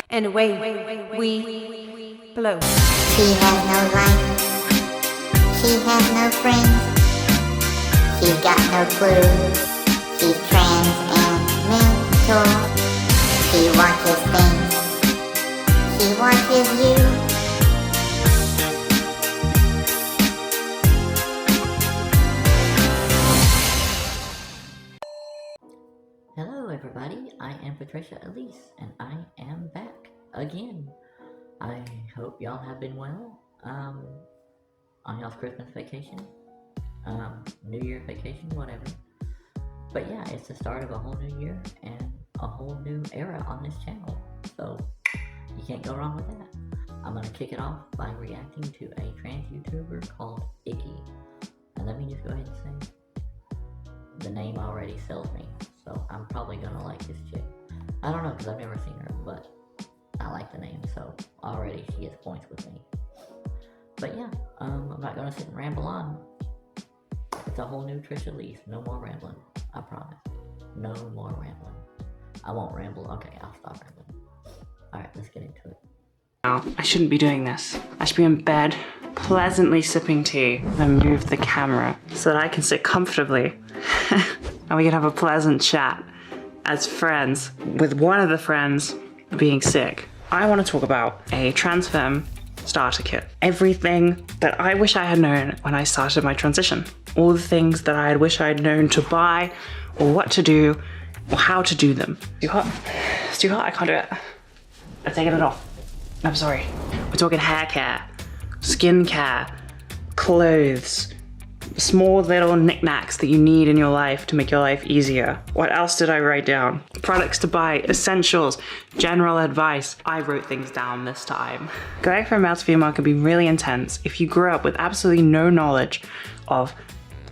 and away we blow. She has no life, she has no friends, she's got no clue, she's trans and mental. She watches things, she watches you. Hello everybody, I am PaTricia Elise, and I am back again. I hope y'all have been well, on y'all's Christmas vacation, New Year vacation, whatever. But yeah, it's the start of a whole new year, and a whole new era on this channel, so you can't go wrong with that. I'm gonna kick it off by reacting to a trans YouTuber called ICKY. And let me just go ahead and say, the name already sells me. So I'm probably gonna like this chick. I don't know, because I've never seen her, but I like the name, so already she gets points with me. But yeah, I'm not gonna sit and ramble on. It's a whole new Trish Elise. No more rambling, I promise. No more rambling. I won't ramble. Okay, I'll stop rambling. Alright, let's get into it. I shouldn't be doing this. I should be in bed, pleasantly sipping tea, and move the camera so that I can sit comfortably and we can have a pleasant chat as friends, with one of the friends being sick. I want to talk about a trans femme starter kit. Everything that I wish I had known when I started my transition. All the things that I wish I had known to buy, or what to do, or how to do them. Too hot? It's too hot, I can't do it. I'm taking it off. I'm sorry. We're talking hair care, skin care, clothes, small little knickknacks that you need in your life to make your life easier. What else did I write down? Products to buy, essentials, general advice. I wrote things down this time. Going from male to female can be really intense if you grew up with absolutely no knowledge of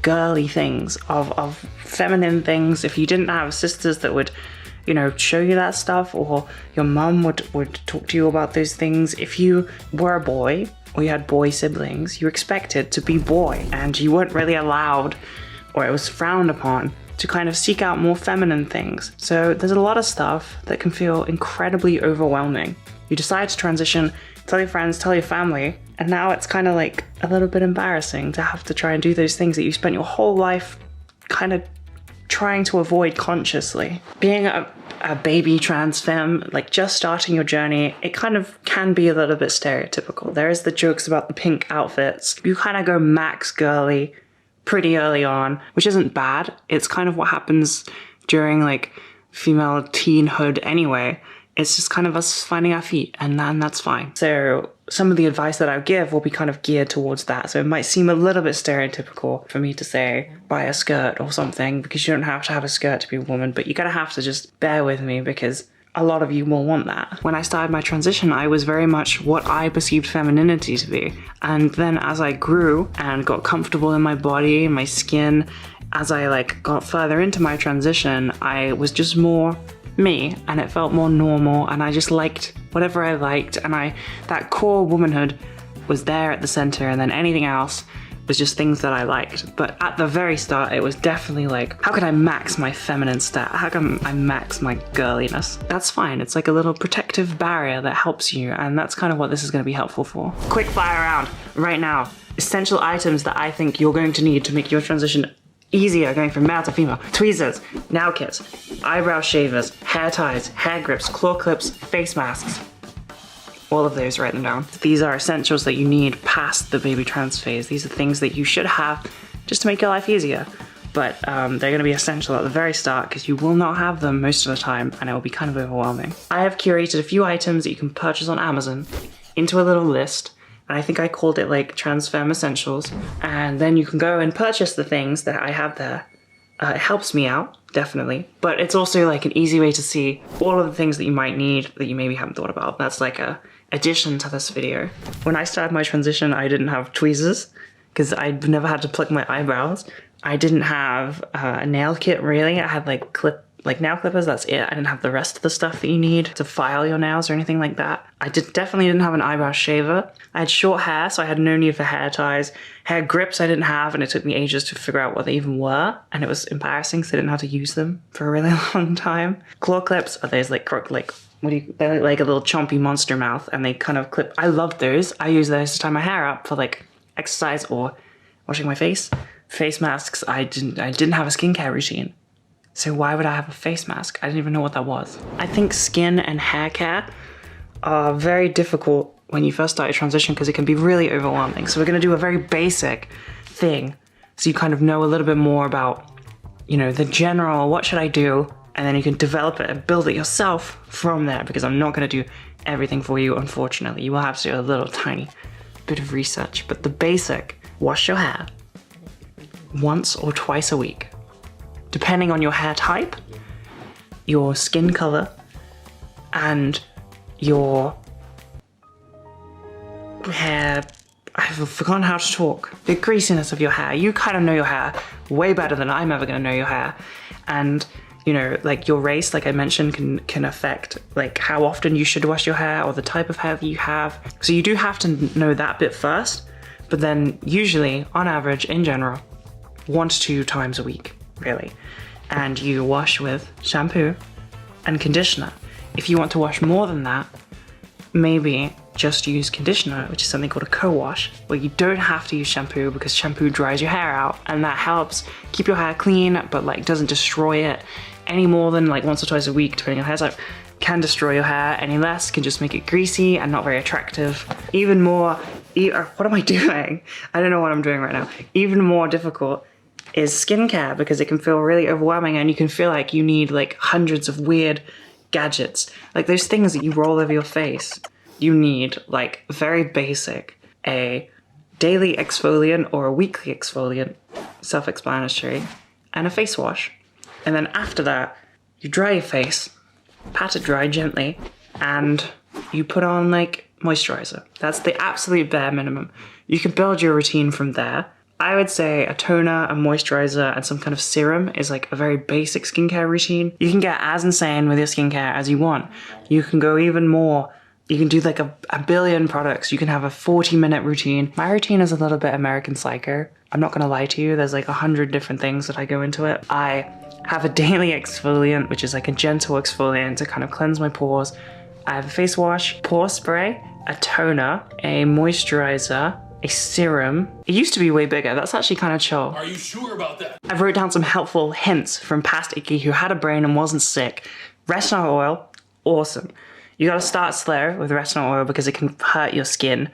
girly things, of feminine things. If you didn't have sisters that would, you know, show you that stuff, or your mum would talk to you about those things. If you were a boy, or you had boy siblings, you were expected to be boy, and you weren't really allowed, or it was frowned upon, to kind of seek out more feminine things. So there's a lot of stuff that can feel incredibly overwhelming. You decide to transition, tell your friends, tell your family, and now it's kind of like a little bit embarrassing to have to try and do those things that you spent your whole life kind of trying to avoid consciously. Being a baby trans femme, like just starting your journey, it kind of can be a little bit stereotypical. There is the jokes about the pink outfits. You kind of go max girly pretty early on, which isn't bad. It's kind of what happens during like female teenhood anyway. It's just kind of us finding our feet, and then that's fine. So some of the advice that I give will be kind of geared towards that. So it might seem a little bit stereotypical for me to say, buy a skirt or something, because you don't have to have a skirt to be a woman, but you're gonna have to just bear with me because a lot of you will want that. When I started my transition, I was very much what I perceived femininity to be. And then as I grew and got comfortable in my body, my skin, as I like got further into my transition, I was just more me, and it felt more normal, and I just liked whatever I liked, and that core womanhood was there at the center, and then anything else was just things that I liked. But at the very start, it was definitely like, how can I max my feminine stat? How can I max my girliness? That's fine. It's like a little protective barrier that helps you, and that's kind of what this is going to be helpful for. Quick fire round right now. Essential items that I think you're going to need to make your transition easier going from male to female. Tweezers, nail kits, eyebrow shavers, hair ties, hair grips, claw clips, face masks. All of those, write them down. These are essentials that you need past the baby trans phase. These are things that you should have just to make your life easier. But they're gonna be essential at the very start because you will not have them most of the time, and it will be kind of overwhelming. I have curated a few items that you can purchase on Amazon into a little list. And I think I called it like Trans Femme Essentials. And then you can go and purchase the things that I have there. It helps me out, definitely. But it's also like an easy way to see all of the things that you might need that you maybe haven't thought about. That's like a addition to this video. When I started my transition, I didn't have tweezers because I'd never had to pluck my eyebrows. I didn't have a nail kit really. I had like like nail clippers, that's it. I didn't have the rest of the stuff that you need to file your nails or anything like that. I definitely didn't have an eyebrow shaver. I had short hair, so I had no need for hair ties. Hair grips I didn't have, and it took me ages to figure out what they even were. And it was embarrassing because I didn't know how to use them for a really long time. Claw clips are those like they look like a little chompy monster mouth, and they kind of clip. I love those. I use those to tie my hair up for like exercise or washing my face. Face masks, I didn't have a skincare routine. So why would I have a face mask? I didn't even know what that was. I think skin and hair care are very difficult when you first start a transition because it can be really overwhelming. So we're gonna do a very basic thing so you kind of know a little bit more about, you know, the general, what should I do? And then you can develop it and build it yourself from there, because I'm not gonna do everything for you, unfortunately. You will have to do a little tiny bit of research. But the basic, wash your hair once or twice a week, depending on your hair type, your skin color, and your hair, I've forgotten how to talk, the greasiness of your hair. You kind of know your hair way better than I'm ever gonna know your hair. And you know, like your race, like I mentioned, can affect like how often you should wash your hair or the type of hair that you have. So you do have to know that bit first, but then usually on average in general, 1 to 2 times a week, really. And you wash with shampoo and conditioner. If you want to wash more than that, maybe just use conditioner, which is something called a co-wash, where you don't have to use shampoo because shampoo dries your hair out, and that helps keep your hair clean, but like doesn't destroy it any more than like once or twice a week, depending on hair type, can destroy your hair. Any less can just make it greasy and not very attractive. Even more, what am I doing? I don't know what I'm doing right now. Even more difficult is skincare, because it can feel really overwhelming and you can feel like you need like hundreds of weird gadgets. Like those things that you roll over your face. You need like very basic, a daily exfoliant or a weekly exfoliant, self-explanatory, and a face wash. And then after that, you dry your face, pat it dry gently, and you put on like moisturizer. That's the absolute bare minimum. You can build your routine from there. I would say a toner, a moisturizer, and some kind of serum is like a very basic skincare routine. You can get as insane with your skincare as you want. You can go even more. You can do like a billion products. You can have a 40-minute routine. My routine is a little bit American Psycho. I'm not gonna lie to you. There's like 100 different things that I go into it. I have a daily exfoliant, which is like a gentle exfoliant to kind of cleanse my pores. I have a face wash, pore spray, a toner, a moisturizer, a serum. It used to be way bigger. That's actually kind of chill. Are you sure about that? I wrote down some helpful hints from past ICKY who had a brain and wasn't sick. Retinol oil, awesome. You gotta start slow with retinol oil because it can hurt your skin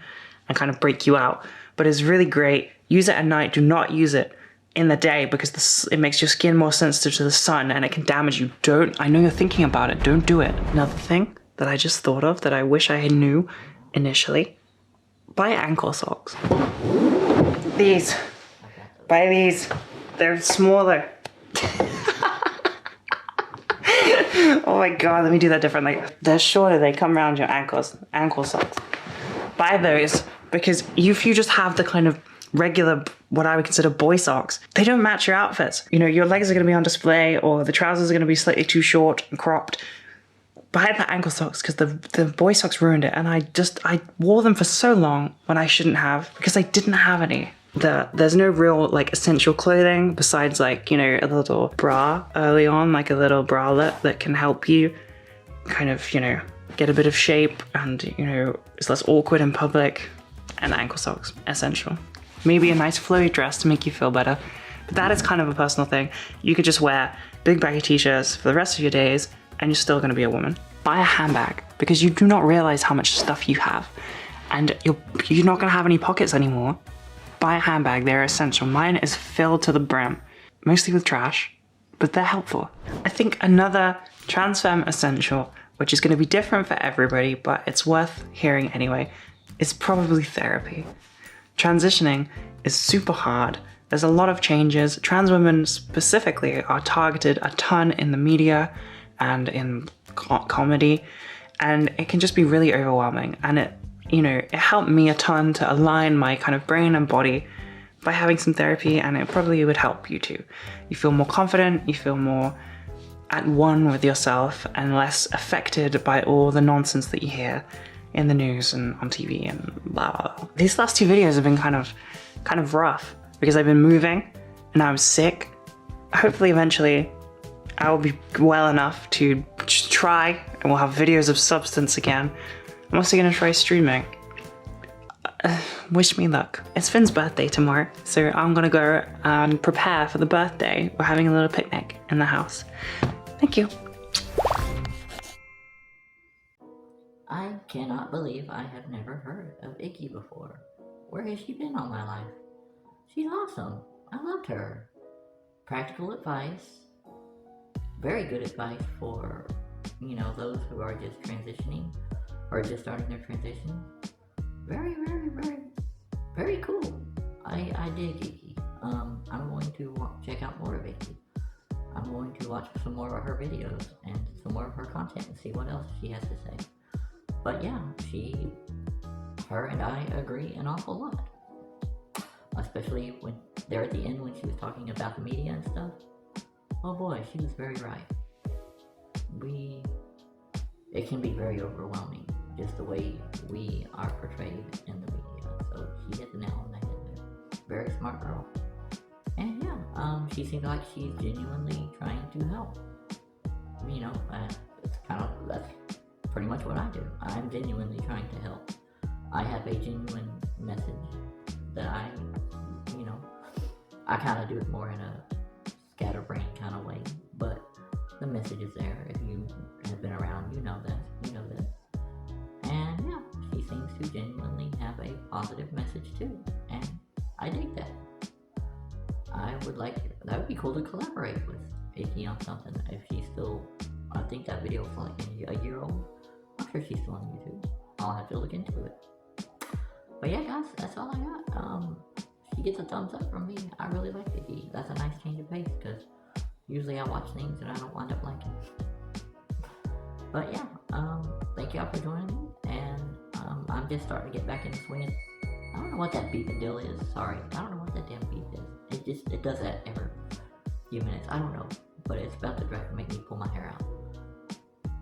and kind of break you out. But it's really great. Use it at night. Do not use it in the day because it makes your skin more sensitive to the sun and it can damage you. I know you're thinking about it. Don't do it. Another thing that I just thought of that I wish I knew initially. Buy ankle socks. These. Buy these. They're smaller. Oh my god, let me do that differently. They're shorter, they come around your ankles. Ankle socks. Buy those because if you just have the kind of regular, what I would consider boy socks, they don't match your outfits. You know, your legs are going to be on display or the trousers are going to be slightly too short and cropped. Buy the ankle socks because the boy socks ruined it, and I wore them for so long when I shouldn't have because I didn't have any. There's no real like essential clothing besides like, you know, a little bra early on, like a little bralette that can help you kind of, you know, get a bit of shape and, you know, it's less awkward in public. And ankle socks, essential. Maybe a nice flowy dress to make you feel better. But that is kind of a personal thing. You could just wear big baggy t-shirts for the rest of your days and you're still gonna be a woman. Buy a handbag because you do not realize how much stuff you have. And you're not gonna have any pockets anymore. Buy a handbag, they're essential. Mine is filled to the brim, mostly with trash, but they're helpful. I think another trans femme essential, which is gonna be different for everybody, but it's worth hearing anyway, is probably therapy. Transitioning is super hard. There's a lot of changes. Trans women specifically are targeted a ton in the media and in comedy, and it can just be really overwhelming. And it helped me a ton to align my kind of brain and body by having some therapy, and it probably would help you too. You feel more confident, you feel more at one with yourself and less affected by all the nonsense that you hear in the news and on TV and blah, blah, blah. These last 2 videos have been kind of rough because I've been moving and I was sick. Hopefully eventually I will be well enough to try and we'll have videos of substance again. I'm also gonna try streaming. Wish me luck. It's Finn's birthday tomorrow, so I'm gonna go and prepare for the birthday. We're having a little picnic in the house. Thank you. I cannot believe I have never heard of ICKY before. Where has she been all my life? She's awesome. I loved her. Practical advice. Very good advice for, you know, those who are just transitioning or just starting their transition. Very, very, very, very cool. I dig ICKY. I'm going to check out more of ICKY. I'm going to watch some more of her videos and some more of her content and see what else she has to say. But yeah, her and I agree an awful lot. Especially when there at the end when she was talking about the media and stuff. Oh boy, she was very right. It can be very overwhelming, just the way we are portrayed in the media. So she hit the nail on the head there. Very smart girl. And yeah, she seems like she's genuinely trying to help. You know, that's pretty much what I do. I'm genuinely trying to help. I have a genuine message that I kind of do it more in a scatterbrain kind of way, but the message is there. If you have been around, you know this. And yeah, she seems to genuinely have a positive message too, and I dig that. That would be cool to collaborate with ICKY on something. If she's still, I think that video was like a year old. I'm sure she's still on YouTube. I'll have to look into it. But yeah, guys, that's all I got. She gets a thumbs up from me. I really like ICKY. That's a nice change of pace because usually I watch things that I don't wind up liking. But yeah, thank y'all for joining me, and I'm just starting to get back in the swing. I don't know what that beeping deal is. Sorry, I don't know what that damn beep is. It does that every few minutes. I don't know, but it's about to make me pull my hair out.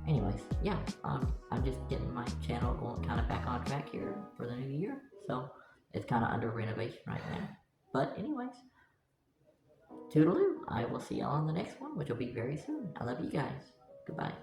Anyways, yeah, I'm just getting my channel going kind of back on track here for the new year, so it's kind of under renovation right now. But anyways, toodaloo. I will see y'all on the next one, which will be very soon. I love you guys. Goodbye.